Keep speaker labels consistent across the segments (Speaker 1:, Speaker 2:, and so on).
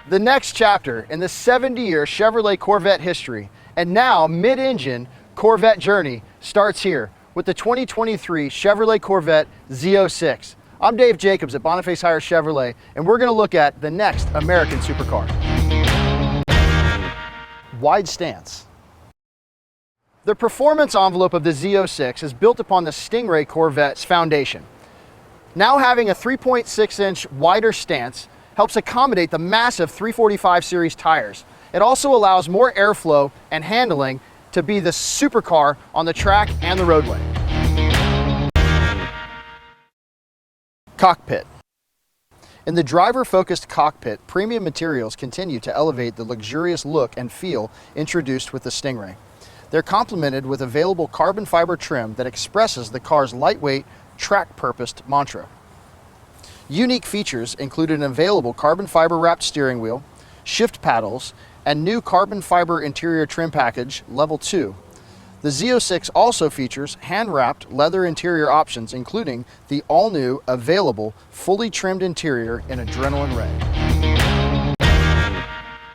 Speaker 1: The next chapter in the 70-year Chevrolet Corvette history and now mid-engine Corvette journey starts here with the 2023 Chevrolet Corvette Z06. I'm Dave Jacobs at Boniface Hiers Chevrolet, and we're going to look at the next American supercar. Wide stance. The performance envelope of the Z06 is built upon the Stingray Corvette's foundation. Now having a 3.6-inch wider stance helps accommodate the massive 345 series tires. It also allows more airflow and handling to be the supercar on the track and the roadway. Cockpit. In the driver-focused cockpit, premium materials continue to elevate the luxurious look and feel introduced with the Stingray. They're complemented with available carbon fiber trim that expresses the car's lightweight, track-purposed mantra. Unique features include an available carbon fiber wrapped steering wheel, shift paddles, and new carbon fiber interior trim package level 2. The Z06 also features hand-wrapped leather interior options, including the all-new available fully trimmed interior in adrenaline red.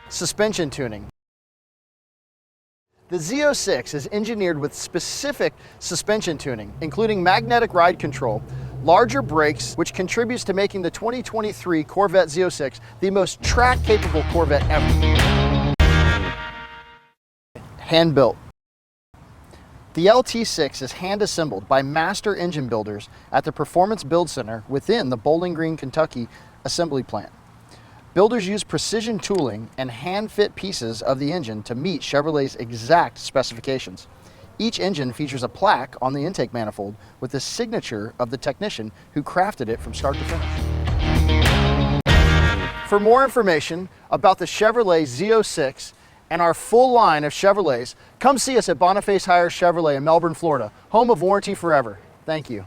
Speaker 1: Suspension tuning. The Z06 is engineered with specific suspension tuning, including magnetic ride control, larger brakes, which contributes to making the 2023 Corvette Z06 the most track-capable Corvette ever. Hand-built. The LT6 is hand-assembled by master engine builders at the Performance Build Center within the Bowling Green, Kentucky assembly plant. Builders use precision tooling and hand-fit pieces of the engine to meet Chevrolet's exact specifications. Each engine features a plaque on the intake manifold with the signature of the technician who crafted it from start to finish. For more information about the Chevrolet Z06 and our full line of Chevrolets, come see us at Boniface Hiers Chevrolet in Melbourne, Florida, home of Warranty Forever. Thank you.